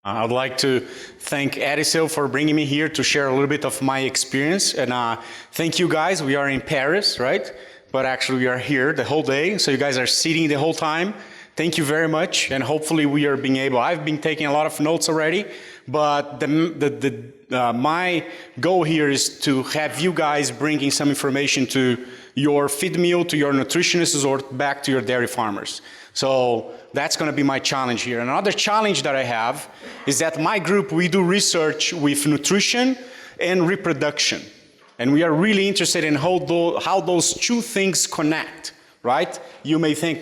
I'd like to thank Edison for bringing me here to share a little bit of my experience. And thank you guys. We are in Paris, right? But actually we are here the whole day. So you guys are sitting the whole time. Thank you very much. And hopefully we are being able, I've been taking a lot of notes already, but my goal here is to have you guys bringing some information to your feed mill, to your nutritionists, or back to your dairy farmers. So that's going to be my challenge here. Another challenge that I have is that my group, we do research with nutrition and reproduction. And we are really interested in how those two things connect, right? You may think,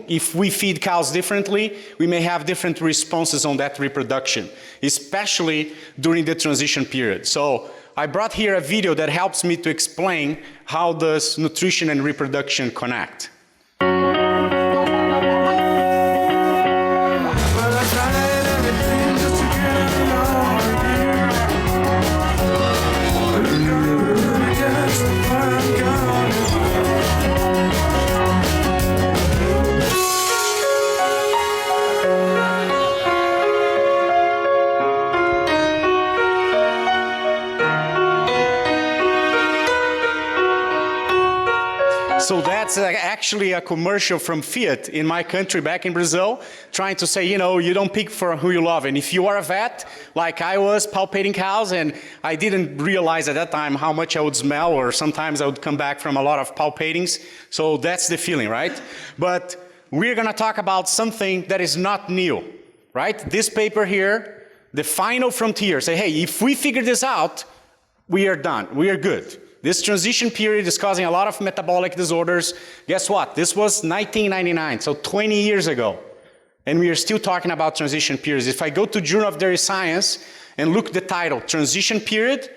if we feed cows differently, we may have different responses on that reproduction, especially during the transition period. So I brought here a video that helps me to explain how does nutrition and reproduction connect. So that's actually a commercial from Fiat in my country back in Brazil, trying to say, you know, you don't pick for who you love. And if you are a vet, like I was palpating cows, and I didn't realize at that time how much I would smell, or sometimes I would come back from a lot of palpatings. So that's the feeling, right? But we're going to talk about something that is not new, right? This paper here, the final frontier, say, hey, if we figure this out, we are done, we are good. This transition period is causing a lot of metabolic disorders. Guess what? This was 1999, so 20 years ago. And we are still talking about transition periods. If I go to Journal of Dairy Science and look the title, Transition Period,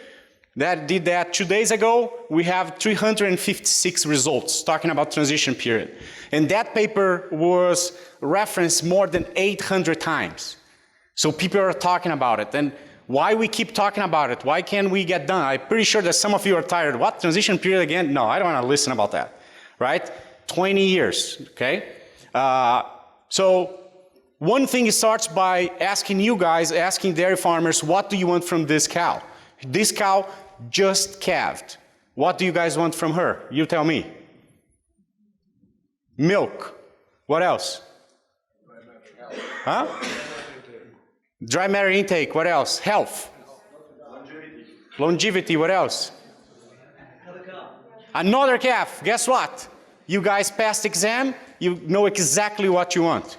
that did that 2 days ago, we have 356 results talking about transition period. And that paper was referenced more than 800 times. So people are talking about it. And why we keep talking about it? Why can't we get done? I'm pretty sure that some of you are tired. What, transition period again? No, I don't want to listen about that, right? 20 years, okay? So one thing, it starts by asking you guys, asking dairy farmers, what do you want from this cow? This cow just calved. What do you guys want from her? You tell me. Milk. What else? Huh? Dry matter intake, what else? Health. Longevity, what else? Another calf. Guess what? You guys passed exam, you know exactly what you want.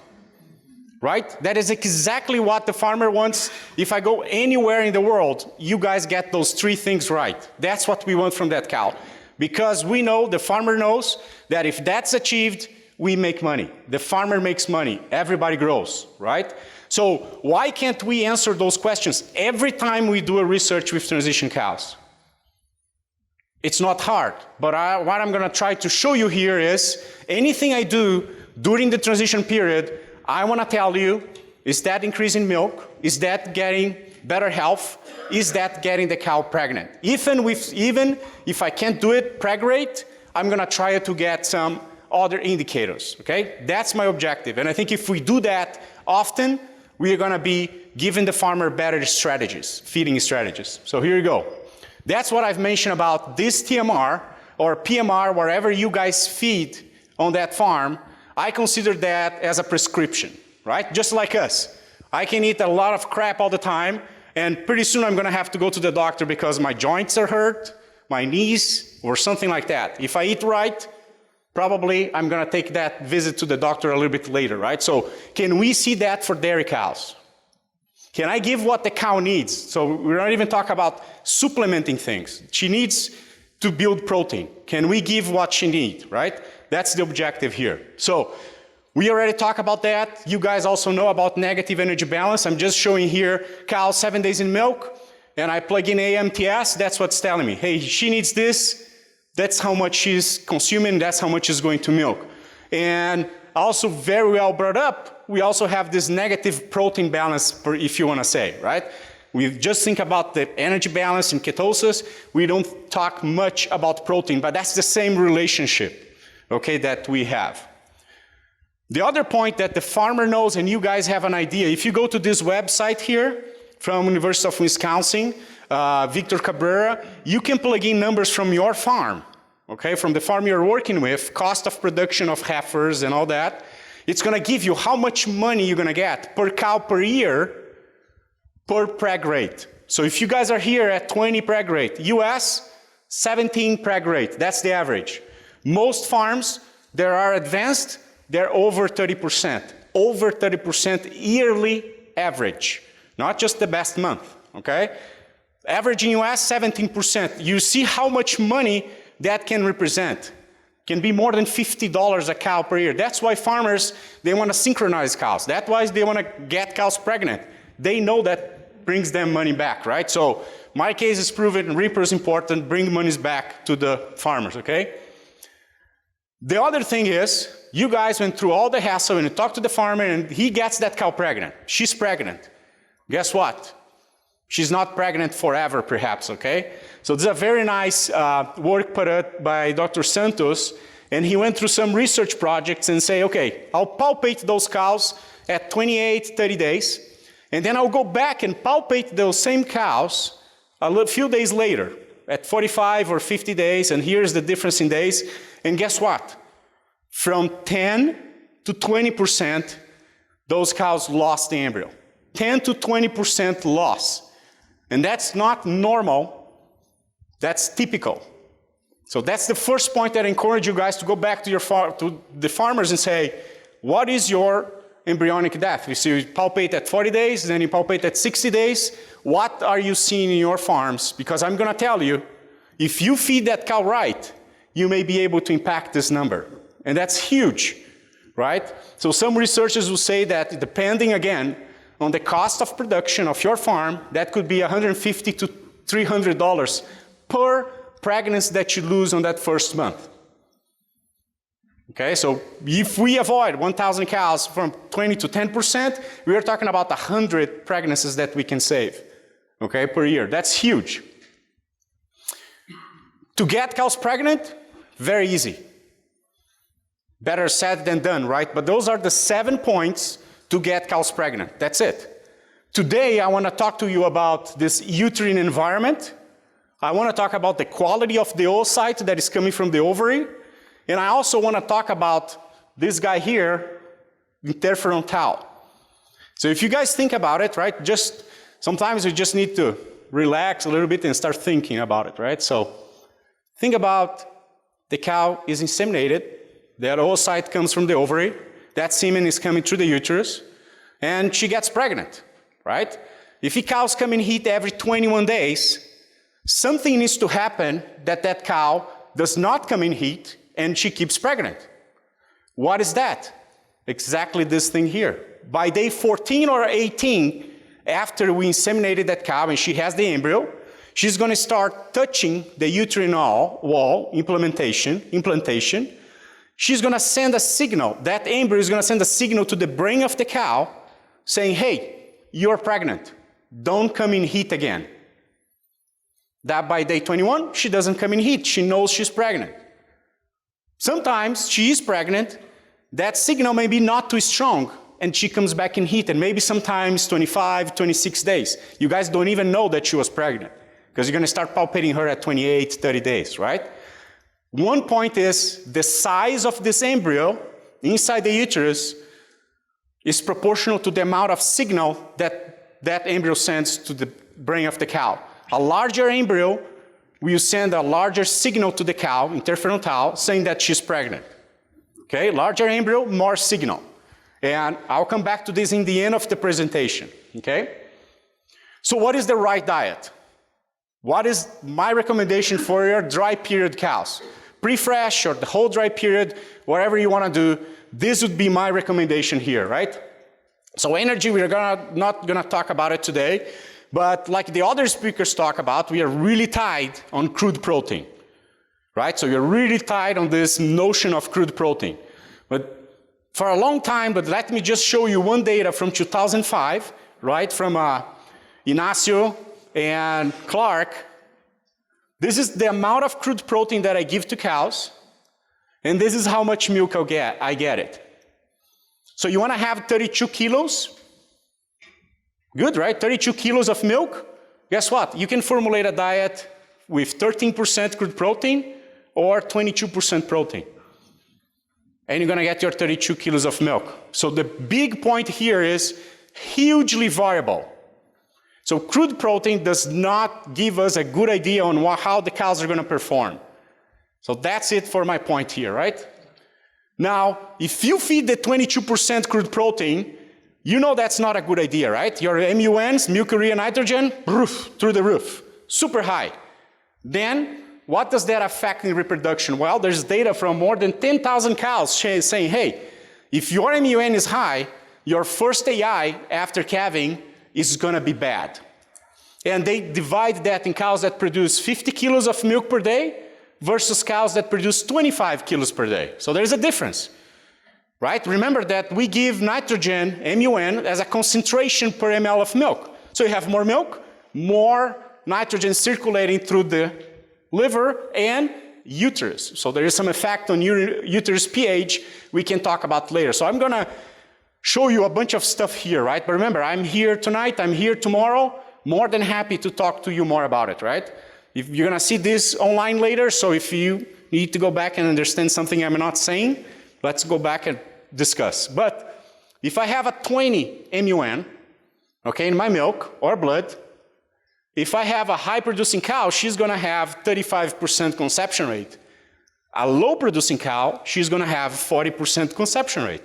Right? That is exactly what the farmer wants. If I go anywhere in the world, you guys get those three things right. That's what we want from that cow. Because we know, the farmer knows, that if that's achieved, we make money. The farmer makes money. Everybody grows, right? So why can't we answer those questions every time we do a research with transition cows? It's not hard, but what I'm going to try to show you here is anything I do during the transition period, I want to tell you, is that increasing milk? Is that getting better health? Is that getting the cow pregnant? Even if I can't do it, preg rate, I'm going to try to get some other indicators, okay? That's my objective. And I think if we do that often, we are going to be giving the farmer better strategies, feeding strategies. So here you go. That's what I've mentioned about this TMR or PMR, wherever you guys feed on that farm. I consider that as a prescription, right? Just like us. I can eat a lot of crap all the time, and pretty soon I'm going to have to go to the doctor because my joints are hurt, my knees, or something like that. If I eat right, probably I'm going to take that visit to the doctor a little bit later, right? So can we see that for dairy cows? Can I give what the cow needs? So we're not even talking about supplementing things. She needs to build protein. Can we give what she needs, right? That's the objective here. So we already talked about that. You guys also know about negative energy balance. I'm just showing here cow 7 days in milk, and I plug in AMTS. That's what's telling me, hey, she needs this. That's how much she's consuming, that's how much is going to milk. And also very well brought up, we also have this negative protein balance, if you want to say, right? We just think about the energy balance in ketosis. We don't talk much about protein, but that's the same relationship, okay, that we have. The other point that the farmer knows, and you guys have an idea, if you go to this website here from University of Wisconsin, Victor Cabrera, you can plug in numbers from your farm, okay, from the farm you're working with, cost of production of heifers and all that. It's going to give you how much money you're going to get per cow per year per preg rate. So if you guys are here at 20 preg rate, US, 17 preg rate, that's the average. Most farms that are advanced, they're over 30%. Over 30% yearly average, not just the best month, okay? Average in US, 17%. You see how much money that can represent. Can be more than $50 a cow per year. That's why farmers, they want to synchronize cows. That's why they want to get cows pregnant. They know that brings them money back, right? So my case is proven, reaper is important, bring monies back to the farmers, okay? The other thing is, you guys went through all the hassle and you talk to the farmer and he gets that cow pregnant. She's pregnant. Guess what? She's not pregnant forever, perhaps, okay? So this is a very nice work put out by Dr. Santos, and he went through some research projects and say, okay, I'll palpate those cows at 28, 30 days, and then I'll go back and palpate those same cows a few days later, at 45 or 50 days, and here's the difference in days, and guess what? From 10 to 20%, those cows lost the embryo. 10 to 20% loss. And that's not normal, that's typical. So that's the first point that I encourage you guys to go back to the farmers and say, what is your embryonic death? You palpate at 40 days, then you palpate at 60 days. What are you seeing in your farms? Because I'm gonna tell you, if you feed that cow right, you may be able to impact this number. And that's huge, right? So some researchers will say that depending, again, on the cost of production of your farm, that could be $150 to $300 per pregnancy that you lose on that first month. Okay, so if we avoid 1,000 cows from 20 to 10%, we are talking about 100 pregnancies that we can save, okay, per year. That's huge. To get cows pregnant, very easy. Better said than done, right? But those are the 7 points to get cows pregnant. That's it. Today, I want to talk to you about this uterine environment. I want to talk about the quality of the oocyte that is coming from the ovary. And I also want to talk about this guy here, interferon tau. So if you guys think about it, right, sometimes you just need to relax a little bit and start thinking about it, right? So think about the cow is inseminated, that oocyte comes from the ovary, that semen is coming through the uterus, and she gets pregnant, right? If a cow's come in heat every 21 days, something needs to happen that cow does not come in heat and she keeps pregnant. What is that? Exactly this thing here. By day 14 or 18, after we inseminated that cow and she has the embryo, she's going to start touching the uterine wall, implantation. She's going to send a signal. That embryo is going to send a signal to the brain of the cow saying, hey, you're pregnant. Don't come in heat again. That by day 21, she doesn't come in heat. She knows she's pregnant. Sometimes she is pregnant. That signal may be not too strong, and she comes back in heat, and maybe sometimes 25, 26 days. You guys don't even know that she was pregnant, because you're going to start palpating her at 28, 30 days, right? One point is the size of this embryo inside the uterus is proportional to the amount of signal that embryo sends to the brain of the cow. A larger embryo will send a larger signal to the cow, interferon tau, saying that she's pregnant. Okay, larger embryo, more signal. And I'll come back to this in the end of the presentation, okay? So what is the right diet? What is my recommendation for your dry period cows? Pre-fresh or the whole dry period, whatever you want to do, this would be my recommendation here, right? So energy, we're not gonna talk about it today, but like the other speakers talk about, we are really tied on crude protein, right? So you're really tied on this notion of crude protein. But for a long time, but let me just show you one data from 2005, right? From Ignacio and Clark. This is the amount of crude protein that I give to cows, and this is how much milk I get it. So you want to have 32 kilos? Good, right? 32 kilos of milk. Guess what? You can formulate a diet with 13% crude protein or 22% protein. And you're going to get your 32 kilos of milk. So the big point here is hugely variable. So crude protein does not give us a good idea on how the cows are going to perform. So that's it for my point here, right? Now, if you feed the 22% crude protein, you know that's not a good idea, right? Your MUNs, milk urea nitrogen, through the roof, super high. Then, what does that affect in reproduction? Well, there's data from more than 10,000 cows saying, hey, if your MUN is high, your first AI after calving is going to be bad. And they divide that in cows that produce 50 kilos of milk per day versus cows that produce 25 kilos per day. So there's a difference, right? Remember that we give nitrogen, MUN, as a concentration per ml of milk. So you have more milk, more nitrogen circulating through the liver and uterus. So there is some effect on uterus pH we can talk about later. So I'm going to show you a bunch of stuff here, right? But remember, I'm here tonight, I'm here tomorrow, more than happy to talk to you more about it, right? If you're going to see this online later, so if you need to go back and understand something I'm not saying, let's go back and discuss. But if I have a 20 MUN, okay, in my milk or blood, if I have a high-producing cow, she's going to have 35% conception rate. A low-producing cow, she's going to have 40% conception rate.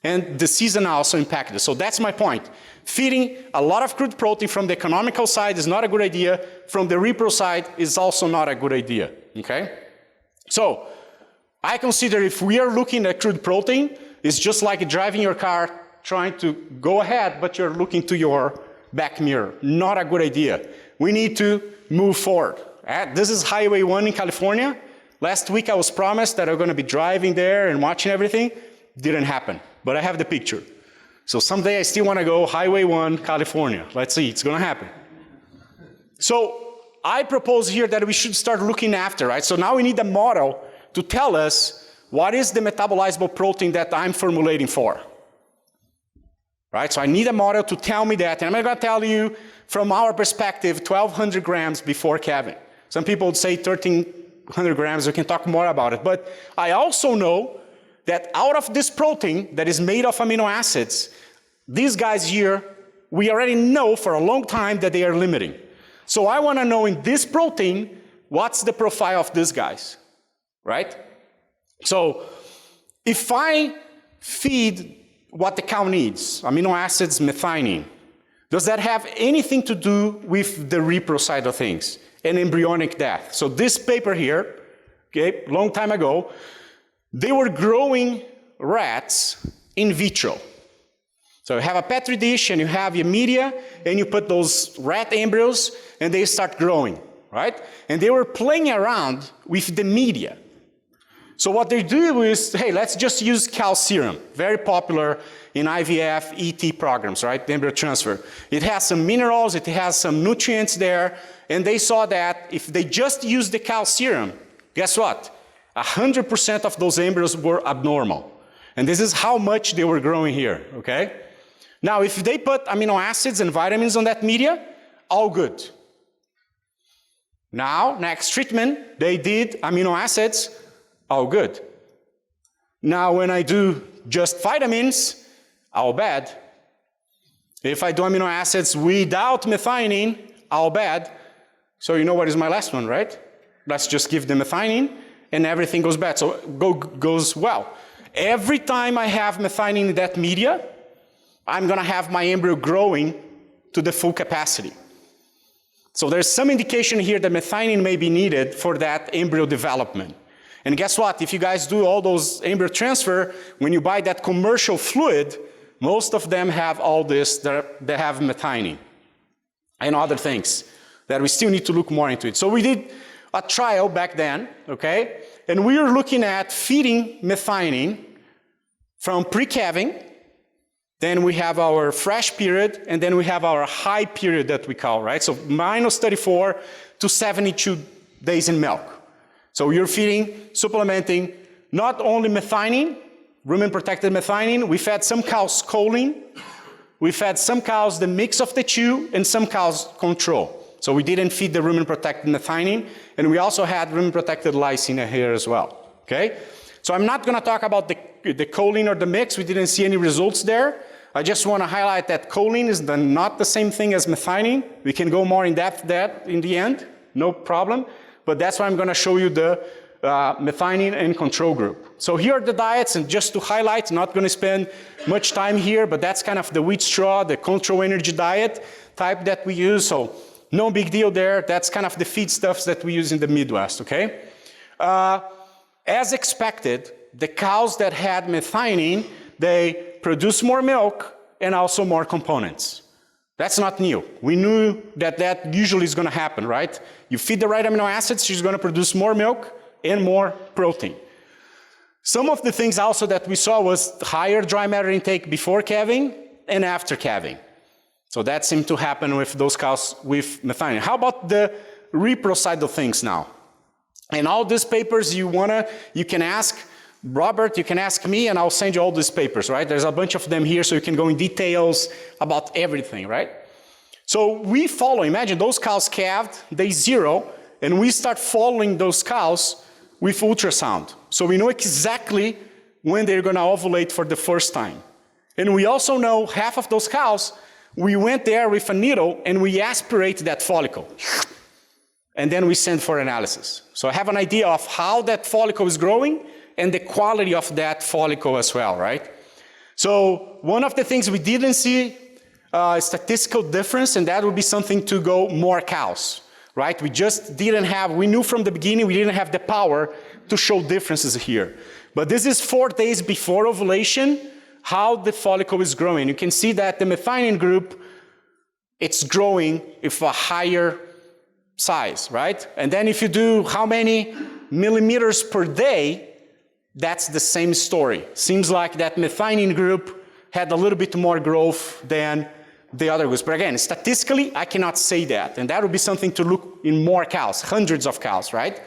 And the season also impacted. So that's my point. Feeding a lot of crude protein from the economical side is not a good idea. From the repro side is also not a good idea, okay? So I consider if we are looking at crude protein, it's just like driving your car trying to go ahead, but you're looking to your back mirror. Not a good idea. We need to move forward. This is Highway 1 in California. Last week I was promised that I'm going to be driving there and watching everything. Didn't happen, but I have the picture. So someday I still want to go Highway 1, California. Let's see, it's going to happen. So I propose here that we should start looking after, right? So now we need a model to tell us what is the metabolizable protein that I'm formulating for. Right? So I need a model to tell me that, and I'm going to tell you from our perspective, 1,200 grams before calving. Some people would say 1,300 grams, we can talk more about it. But I also know that out of this protein that is made of amino acids, these guys here, we already know for a long time that they are limiting. So I want to know in this protein, what's the profile of these guys, right? So if I feed what the cow needs, amino acids, methionine, does that have anything to do with the repro side of things and embryonic death? So this paper here, okay, long time ago, they were growing rats in vitro. So you have a petri dish and you have your media and you put those rat embryos and they start growing, right? And they were playing around with the media. So what they do is, hey, let's just use cow serum, very popular in IVF, ET programs, right? The embryo transfer. It has some minerals, it has some nutrients there, and they saw that if they just use the cow serum, guess what? 100% of those embryos were abnormal. And this is how much they were growing here, okay? Now, if they put amino acids and vitamins on that media, all good. Now, next treatment, they did amino acids, all good. Now, when I do just vitamins, all bad. If I do amino acids without methionine, all bad. So you know what is my last one, right? Let's just give the methionine, and everything goes bad. So goes well. Every time I have methionine in that media, I'm going to have my embryo growing to the full capacity. So there's some indication here that methionine may be needed for that embryo development. And guess what? If you guys do all those embryo transfer, when you buy that commercial fluid, most of them have all this, they have methionine and other things that we still need to look more into it. So we did a trial back then, okay? And we were looking at feeding methionine from pre-calving, then we have our fresh period, and then we have our high period that we call, right? So minus 34 to 72 days in milk. So you're feeding, supplementing not only methionine, rumen-protected methionine. We fed some cows choline. We fed some cows the mix of the two, and some cows control. So we didn't feed the rumen-protected methionine, and we also had rumen-protected lysine here as well, okay? So I'm not gonna talk about the choline or the mix. We didn't see any results there. I just wanna highlight that choline is not the same thing as methionine. We can go more in depth that in the end, no problem. But that's why I'm gonna show you the methionine and control group. So here are the diets, and just to highlight, not gonna spend much time here, but that's kind of the wheat straw, the control energy diet type that we use, so no big deal there. That's kind of the feedstuffs that we use in the Midwest, okay? As expected, the cows that had methionine, they produce more milk and also more components. That's not new. We knew that that usually is gonna happen, right? You feed the right amino acids, she's gonna produce more milk and more protein. Some of the things also that we saw was higher dry matter intake before calving and after calving. So that seemed to happen with those cows with methionine. How about the repro side of things now? And all these papers you can ask Robert, you can ask me, and I'll send you all these papers, right? There's a bunch of them here, so you can go in details about everything, right? So we follow, imagine those cows calved, day 0, and we start following those cows with ultrasound. So we know exactly when they're gonna ovulate for the first time. And we also know half of those cows, we went there with a needle and we aspirate that follicle. And then we send for analysis. So I have an idea of how that follicle is growing and the quality of that follicle as well, right? So one of the things we didn't see a statistical difference, and that would be something to go more cows, right? We just didn't have, we knew from the beginning we didn't have the power to show differences here. But this is 4 days before ovulation, how the follicle is growing. You can see that the methionine group, it's growing with a higher size, right? And then if you do how many millimeters per day, that's the same story. Seems like that methionine group had a little bit more growth than the other groups. But again, statistically, I cannot say that. And that would be something to look in more cows, hundreds of cows, right?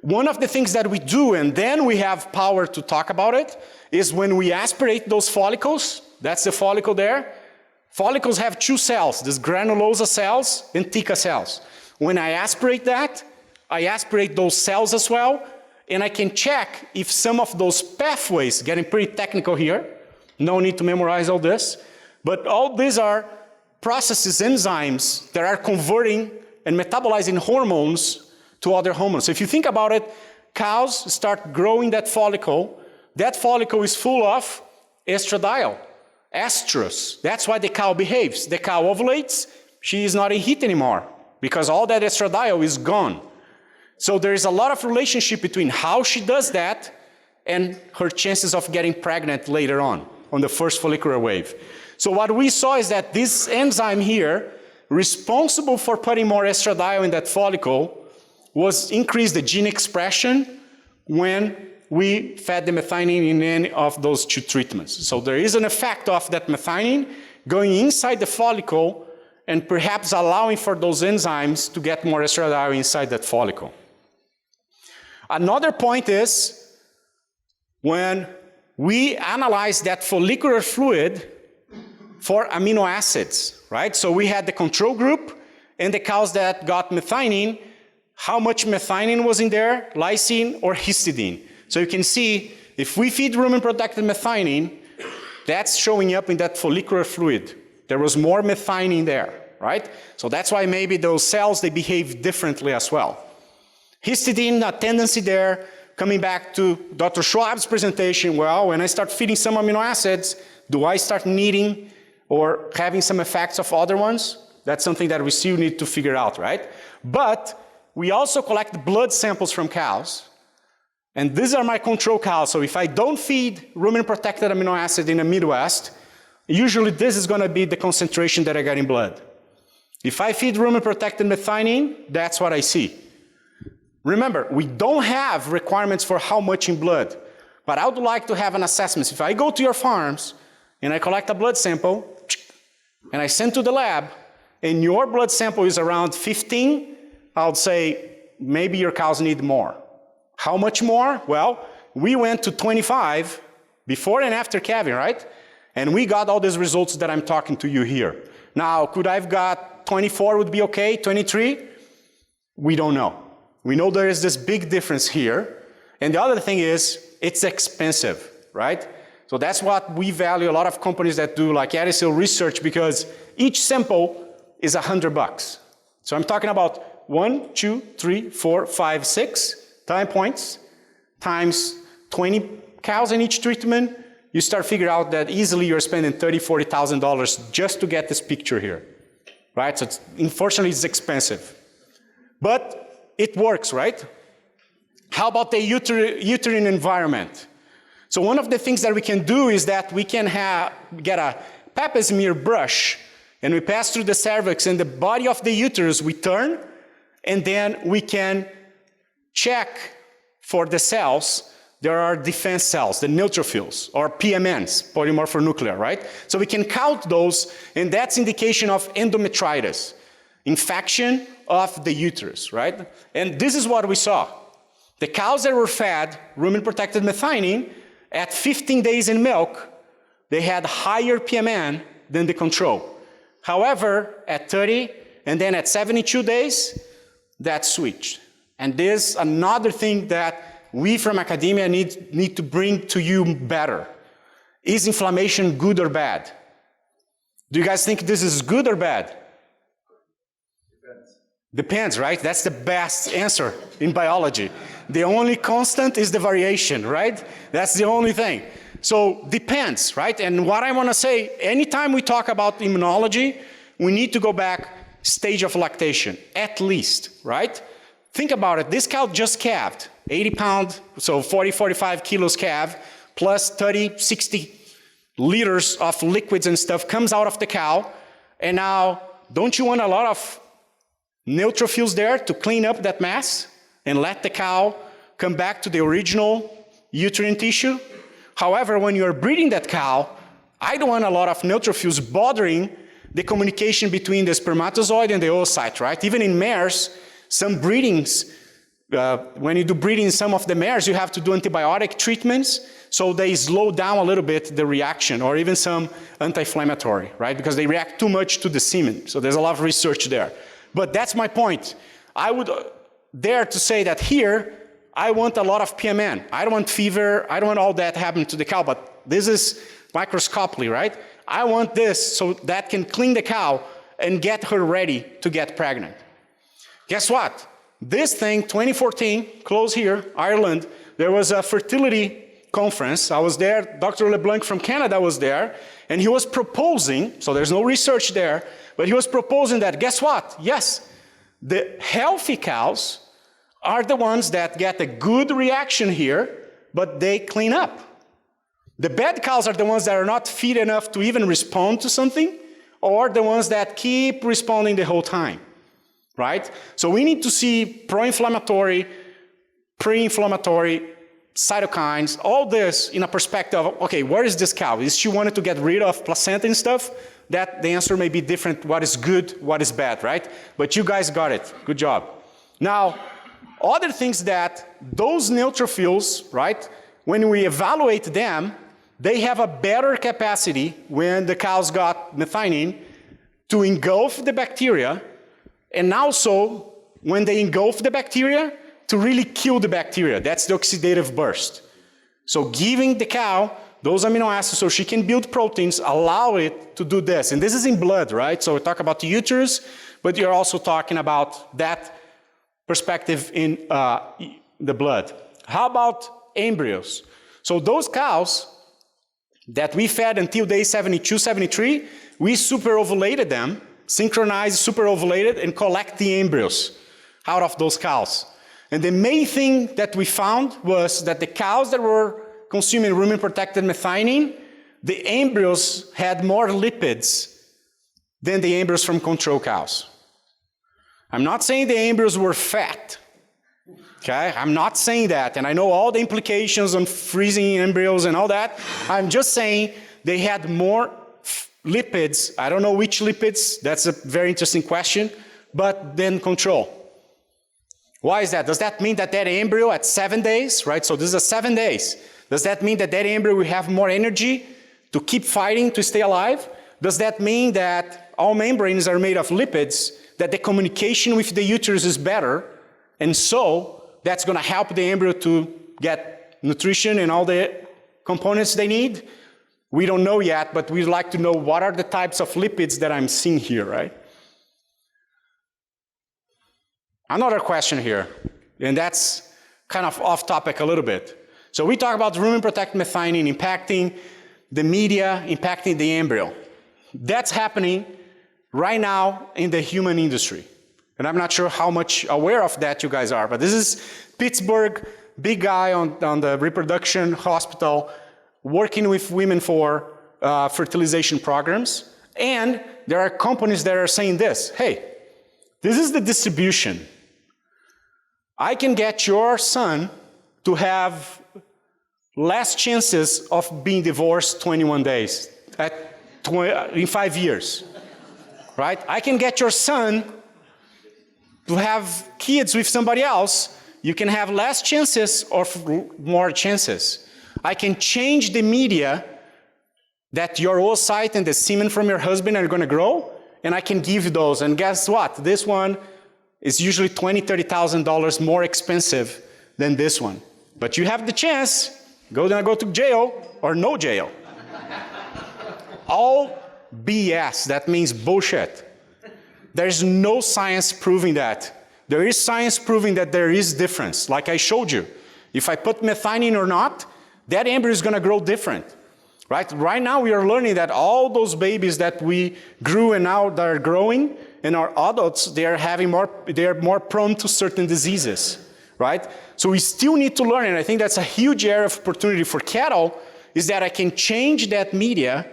One of the things that we do, and then we have power to talk about it, is when we aspirate those follicles, that's the follicle there. Follicles have 2 cells, these granulosa cells and theca cells. When I aspirate that, I aspirate those cells as well, and I can check if some of those pathways, getting pretty technical here, no need to memorize all this, but all these are processes, enzymes that are converting and metabolizing hormones to other hormones. So if you think about it, cows start growing that follicle is full of estradiol, estrus. That's why the cow behaves. The cow ovulates, she is not in heat anymore because all that estradiol is gone. So there is a lot of relationship between how she does that and her chances of getting pregnant later on the first follicular wave. So what we saw is that this enzyme here, responsible for putting more estradiol in that follicle, was increased the gene expression when we fed the methionine in any of those 2 treatments. So there is an effect of that methionine going inside the follicle and perhaps allowing for those enzymes to get more estradiol inside that follicle. Another point is when we analyze that follicular fluid for amino acids, right? So we had the control group and the cows that got methionine, how much methionine was in there, lysine or histidine. So you can see if we feed rumen-protected methionine, that's showing up in that follicular fluid. There was more methionine there, right? So that's why maybe those cells, they behave differently as well. Histidine, a tendency there, coming back to Dr. Schwab's presentation, well, when I start feeding some amino acids, do I start needing or having some effects of other ones? That's something that we still need to figure out, right? But we also collect blood samples from cows, and these are my control cows. So if I don't feed rumen-protected amino acid in the Midwest, usually this is gonna be the concentration that I get in blood. If I feed rumen-protected methionine, that's what I see. Remember, we don't have requirements for how much in blood, but I would like to have an assessment. If I go to your farms and I collect a blood sample and I send to the lab and your blood sample is around 15, I would say maybe your cows need more. How much more? Well, we went to 25 before and after calving, right? And we got all these results that I'm talking to you here. Now, could I have got 24 would be okay, 23? We don't know. We know there is this big difference here. And the other thing is, it's expensive, right? So that's what we value a lot of companies that do like ADSL research, because each sample is $100. So I'm talking about 1, 2, 3, 4, 5, 6 time points times 20 cows in each treatment. You start figuring out that easily you're spending $30,000, $40,000 just to get this picture here, right? So unfortunately, it's expensive. But it works, right? How about the uterine environment? So one of the things that we can do is that we can get a pap smear brush, and we pass through the cervix and the body of the uterus, we turn, and then we can check for the cells. There are defense cells, the neutrophils, or PMNs, polymorphonuclear, right? So we can count those, and that's indication of endometritis, infection of the uterus, right? And this is what we saw. The cows that were fed rumen-protected methionine, at 15 days in milk, they had higher PMN than the control. However, at 30 and then at 72 days, that switched. And this is another thing that we from academia need to bring to you better. Is inflammation good or bad? Do you guys think this is good or bad? Depends, right? That's the best answer in biology. The only constant is the variation, right? That's the only thing. So depends, right? And what I want to say, anytime we talk about immunology, we need to go back stage of lactation, at least, right? Think about it. This cow just calved, 80 pound, so 40, 45 kilos calf, plus 30, 60 liters of liquids and stuff comes out of the cow. And now, don't you want a lot of neutrophils there to clean up that mess and let the cow come back to the original uterine tissue? However, when you're breeding that cow, I don't want a lot of neutrophils bothering the communication between the spermatozoid and the oocyte, right? Even in mares, some breedings, when you do breeding in some of the mares, you have to do antibiotic treatments, so they slow down a little bit the reaction, or even some anti-inflammatory, right? Because they react too much to the semen. So there's a lot of research there. But that's my point. I would dare to say that here, I want a lot of PMN. I don't want fever. I don't want all that happen to the cow, but this is microscopically, right? I want this so that can clean the cow and get her ready to get pregnant. Guess what? This thing, 2014, close here, Ireland, there was a fertility conference. I was there. Dr. LeBlanc from Canada was there, and he was proposing, so there's no research there, but he was proposing that, guess what? Yes, the healthy cows are the ones that get a good reaction here, but they clean up. The bad cows are the ones that are not fit enough to even respond to something, or the ones that keep responding the whole time, right? So we need to see pro-inflammatory, pre-inflammatory, cytokines, all this in a perspective of, okay, where is this cow? Is she wanted to get rid of placenta and stuff? That the answer may be different, what is good, what is bad, right? But you guys got it, good job. Now, other things that those neutrophils, right, when we evaluate them, they have a better capacity when the cows got methionine to engulf the bacteria, and also when they engulf the bacteria to really kill the bacteria. That's the oxidative burst. So giving the cow those amino acids so she can build proteins allow it to do this. And this is in blood, right? So we talk about the uterus, but you're also talking about that perspective in the blood. How about embryos? So those cows that we fed until day 72, 73, we superovulated them, synchronized, superovulated, and collect the embryos out of those cows. And the main thing that we found was that the cows that were consuming rumen-protected methionine, the embryos had more lipids than the embryos from control cows. I'm not saying the embryos were fat, okay? I'm not saying that, and I know all the implications on freezing embryos and all that. I'm just saying they had more lipids. I don't know which lipids, that's a very interesting question, but then control. Why is that? Does that mean that that embryo at 7 days, right? So this is 7 days. Does that mean that that embryo will have more energy to keep fighting to stay alive? Does that mean that all membranes are made of lipids, that the communication with the uterus is better, and so that's going to help the embryo to get nutrition and all the components they need? We don't know yet, but we'd like to know what are the types of lipids that I'm seeing here, right? Another question here, and that's kind of off topic a little bit. So we talk about rumen protected methionine impacting the media, impacting the embryo. That's happening right now in the human industry. And I'm not sure how much aware of that you guys are, but this is Pittsburgh, big guy on the reproduction hospital, working with women for fertilization programs. And there are companies that are saying this, hey, this is the distribution. I can get your son to have less chances of being divorced 21 days in 5 years, right? I can get your son to have kids with somebody else. You can have less chances or more chances. I can change the media that your oocyte and the semen from your husband are going to grow, and I can give you those. And guess what? This one is usually $20,000, $30,000 more expensive than this one. But you have the chance, go to jail or no jail. All BS, that means bullshit. There's no science proving that. There is science proving that there is difference. Like I showed you, if I put methionine or not, that embryo is going to grow different. Right now we are learning that all those babies that we grew and now that are growing and are adults, they are more prone to certain diseases, right? So we still need to learn, and I think that's a huge area of opportunity for cattle, is that I can change that media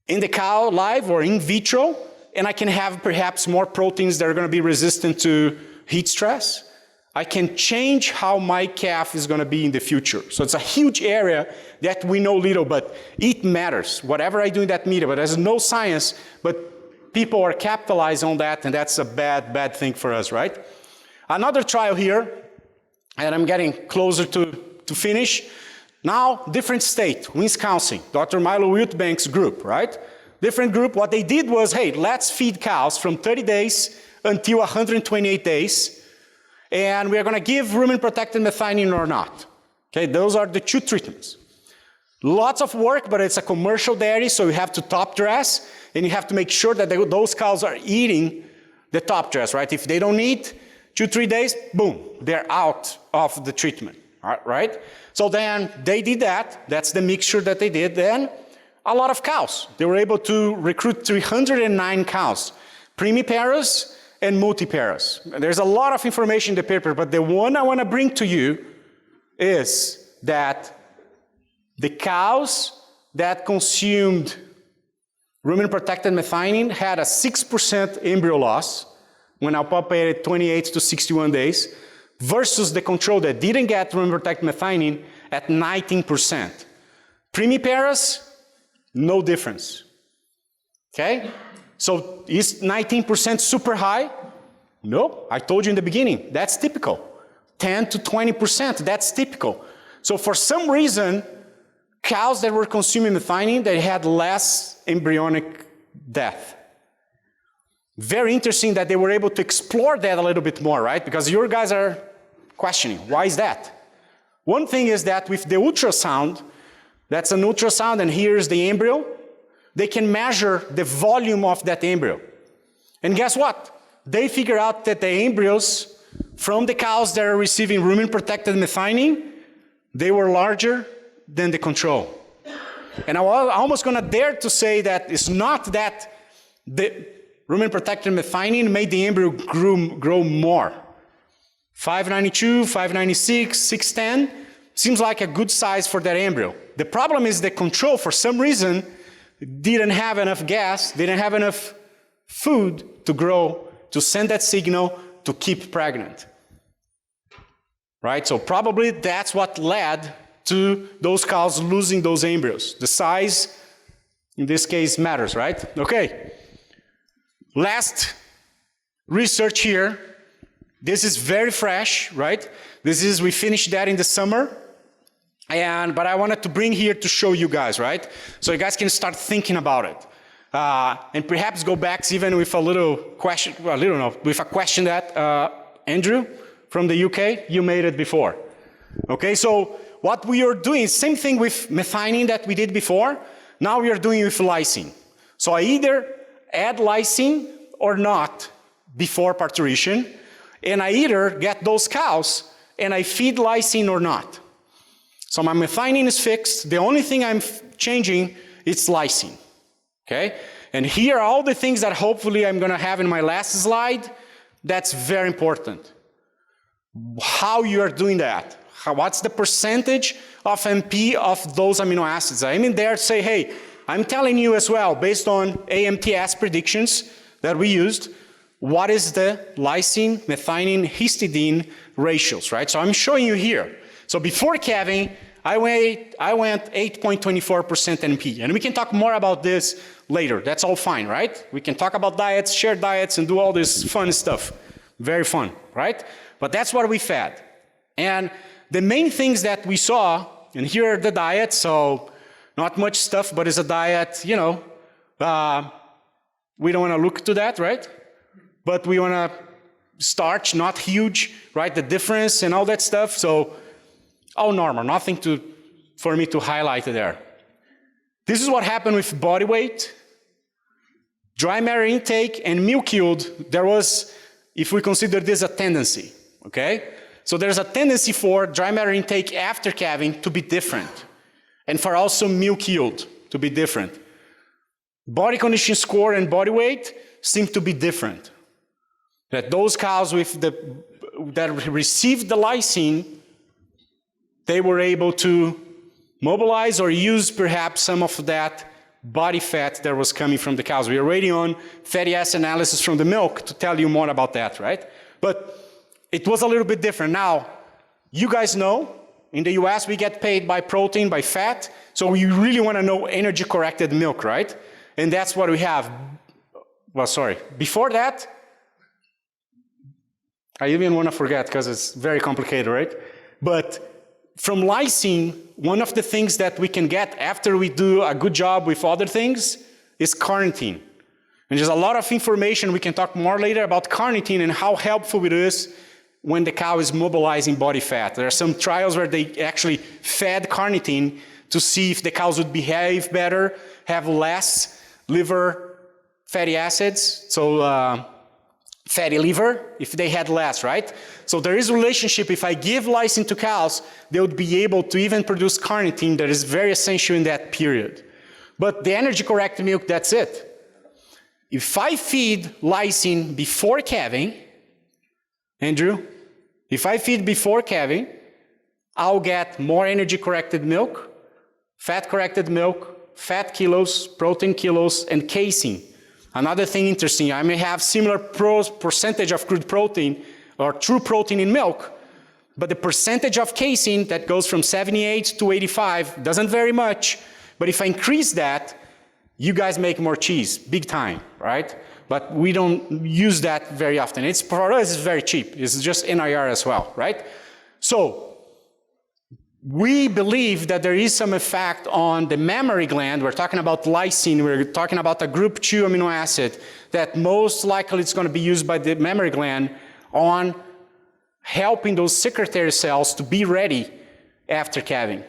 in the cow live or in vitro, and I can have perhaps more proteins that are going to be resistant to heat stress. I can change how my calf is going to be in the future. So it's a huge area that we know little, but it matters. Whatever I do in that media, but there's no science, but people are capitalizing on that, and that's a bad thing for us, right? Another trial here, and I'm getting closer to finish. Now, different state, Wisconsin, Dr. Milo Wiltbank's group, right? Different group, what they did was, hey, let's feed cows from 30 days until 128 days, and we are going to give rumen-protected methionine or not. Okay, those are the two treatments. Lots of work, but it's a commercial dairy, so you have to top dress, and you have to make sure that those cows are eating the top dress, right? If they don't eat 2-3 days, boom, they're out of the treatment, right? So then they did that. That's the mixture that they did. Then a lot of cows. They were able to recruit 309 cows, primiparas and multiparas. There's a lot of information in the paper, but the one I want to bring to you is that the cows that consumed rumen-protected methionine had a 6% embryo loss when palpated 28 to 61 days versus the control that didn't get rumen-protected methionine at 19%. Primiparas, no difference. Okay? So is 19% super high? No, I told you in the beginning, that's typical. 10 to 20%, that's typical. So for some reason, cows that were consuming methionine, they had less embryonic death. Very interesting that they were able to explore that a little bit more, right? Because your guys are questioning, why is that? One thing is that with the ultrasound, that's an ultrasound and here's the embryo, they can measure the volume of that embryo. And guess what? They figure out that the embryos from the cows that are receiving rumen-protected methionine, they were larger than the control. And I'm almost going to dare to say that it's not that the rumen-protected methionine made the embryo grow more. 592, 596, 610 seems like a good size for that embryo. The problem is the control, for some reason, didn't have enough gas, didn't have enough food to grow, to send that signal to keep pregnant. Right? So probably that's what led to those cows losing those embryos. The size, in this case, matters, right? Okay. Last research here. This is very fresh, right? We finished that in the summer. But I wanted to bring here to show you guys, right? So you guys can start thinking about it. And perhaps go back even with a little question, with a question that Andrew from the UK, you made it before. Okay, so what we are doing, same thing with methionine that we did before, now we are doing with lysine. So I either add lysine or not before parturition, and I either get those cows and I feed lysine or not. So my methionine is fixed, the only thing I'm changing is lysine. Okay, and here are all the things that hopefully I'm going to have in my last slide. That's very important. How you are doing that. What's the percentage of MP of those amino acids? I'm in there to say, hey, I'm telling you as well, based on AMTS predictions that we used, what is the lysine, methionine, histidine ratios, right? So I'm showing you here. So before calving, I went 8.24% NP. And we can talk more about this later. That's all fine, right? We can talk about diets, share diets, and do all this fun stuff. Very fun, right? But that's what we fed. And the main things that we saw, and here are the diets, so not much stuff, but it's a diet, we don't want to look to that, right? But we want to starch, not huge, right? The difference and all that stuff. So all normal, nothing for me to highlight there. This is what happened with body weight, dry matter intake, and milk yield. There was, if we consider this a tendency, okay? So there's a tendency for dry matter intake after calving to be different, and for also milk yield to be different. Body condition score and body weight seem to be different. That those cows that received the lysine, they were able to mobilize or use perhaps some of that body fat that was coming from the cows. We are already on fatty acid analysis from the milk to tell you more about that, right? But it was a little bit different. Now, you guys know, in the US we get paid by protein, by fat, so we really want to know energy-corrected milk, right? And that's what we have. Well, sorry. Before that, I even want to forget because it's very complicated, right? But from lysine, one of the things that we can get after we do a good job with other things is carnitine. And there's a lot of information, we can talk more later about carnitine and how helpful it is when the cow is mobilizing body fat. There are some trials where they actually fed carnitine to see if the cows would behave better, have less liver fatty acids, so fatty liver, if they had less, right? So there is a relationship. If I give lysine to cows, they would be able to even produce carnitine that is very essential in that period. But the energy-corrected milk, that's it. If I feed lysine before calving, Andrew, if I feed before calving, I'll get more energy-corrected milk, fat-corrected milk, fat kilos, protein kilos, and casein. Another thing interesting, I may have similar percentage of crude protein or true protein in milk, but the percentage of casein that goes from 78 to 85 doesn't vary much. But if I increase that, you guys make more cheese, big time, right? But we don't use that very often. It's, for us, it's very cheap. It's just NIR as well, right? So we believe that there is some effect on the mammary gland. We're talking about lysine. We're talking about a group 2 amino acid that most likely it's going to be used by the mammary gland on helping those secretory cells to be ready after calving.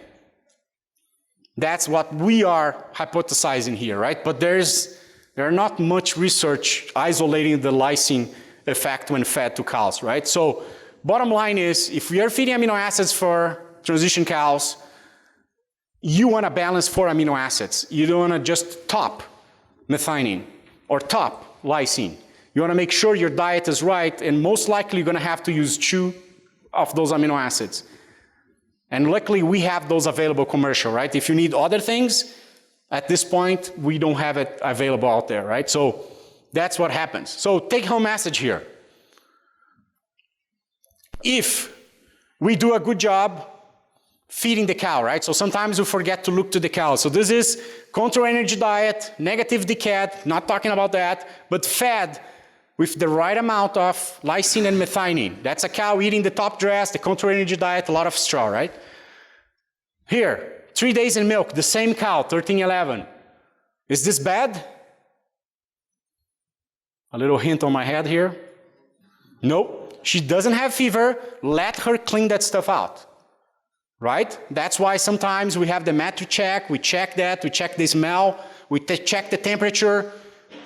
That's what we are hypothesizing here, right? But there are not much research isolating the lysine effect when fed to cows, right? So bottom line is, if we are feeding amino acids for transition cows, you want to balance 4 amino acids. You don't want to just top methionine or top lysine. You want to make sure your diet is right, and most likely you're going to have to use 2 of those amino acids. And luckily we have those available commercial, right? If you need other things, at this point, we don't have it available out there, right? So that's what happens. So take home message here. If we do a good job feeding the cow, right? So sometimes we forget to look to the cow. So this is control energy diet, negative decad, not talking about that, but fed with the right amount of lysine and methionine. That's a cow eating the top dress, the control energy diet, a lot of straw, right? Here, 3 days in milk, the same cow, 1311. Is this bad? A little hint on my head here. Nope, she doesn't have fever. Let her clean that stuff out. Right? That's why sometimes we have the mat to check. We check that. We check the smell. We check the temperature.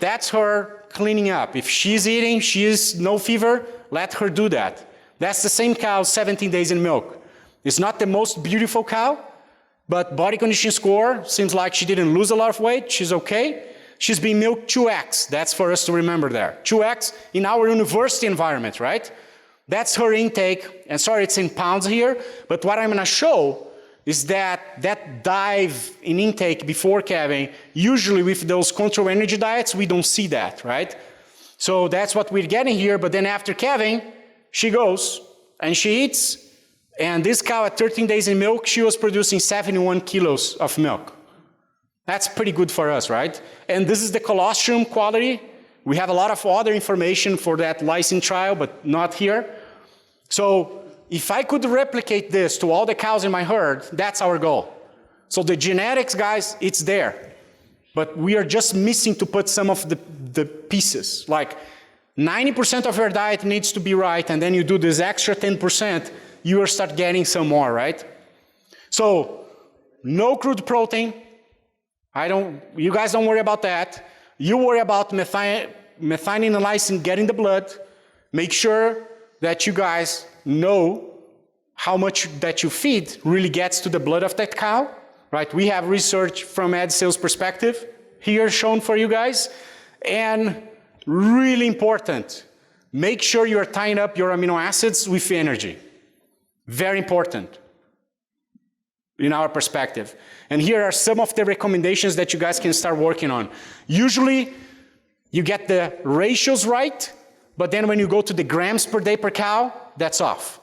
That's her cleaning up. If she's eating, she is no fever, let her do that. That's the same cow, 17 days in milk. It's not the most beautiful cow, but body condition score seems like she didn't lose a lot of weight. She's okay. She's being milked 2x. That's for us to remember there. 2x in our university environment, right? That's her intake. And sorry, it's in pounds here, but what I'm going to show is that dive in intake before calving, usually with those control energy diets, we don't see that, right? So that's what we're getting here, but then after calving, she goes and she eats, and this cow at 13 days in milk, she was producing 71 kilos of milk. That's pretty good for us, right? And this is the colostrum quality. We have a lot of other information for that lysine trial, but not here. So if I could replicate this to all the cows in my herd, that's our goal. So the genetics, guys, it's there. But we are just missing to put some of the pieces. Like 90% of your diet needs to be right, and then you do this extra 10%, you will start getting some more, right? So no crude protein. You guys don't worry about that. You worry about methionine and lysine getting the blood. Make sure that you guys know how much that you feed really gets to the blood of that cow, right? We have research from Ed Sales perspective here shown for you guys. And really important, make sure you're tying up your amino acids with energy. Very important in our perspective. And here are some of the recommendations that you guys can start working on. Usually, you get the ratios right, but then when you go to the grams per day per cow, that's off.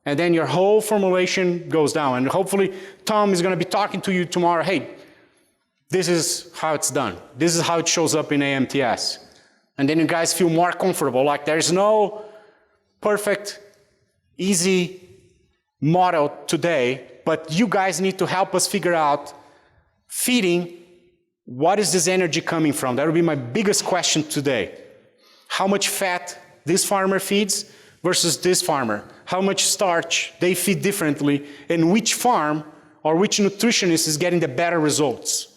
And then your whole formulation goes down. And hopefully, Tom is going to be talking to you tomorrow. Hey, this is how it's done. This is how it shows up in AMTS. And then you guys feel more comfortable. Like there's no perfect, easy model today, but you guys need to help us figure out feeding, what is this energy coming from? That will be my biggest question today. How much fat this farmer feeds versus this farmer? How much starch they feed differently, and which farm or which nutritionist is getting the better results?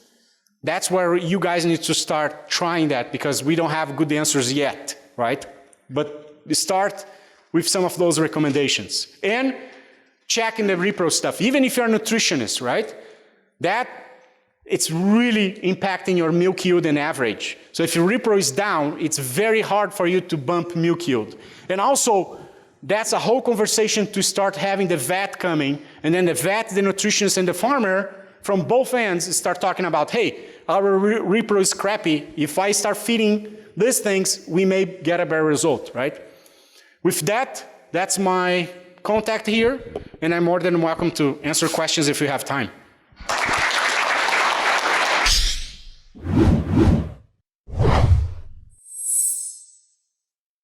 That's where you guys need to start trying that, because we don't have good answers yet, right? But start with some of those recommendations. And checking the repro stuff, even if you're a nutritionist, right? That it's really impacting your milk yield and average. So if your repro is down, it's very hard for you to bump milk yield. And also, that's a whole conversation to start having the vet coming, and then the vet, the nutritionist, and the farmer from both ends start talking about, hey, our repro is crappy. If I start feeding these things, we may get a better result, right? With that, that's my contact here, and I'm more than welcome to answer questions if you have time.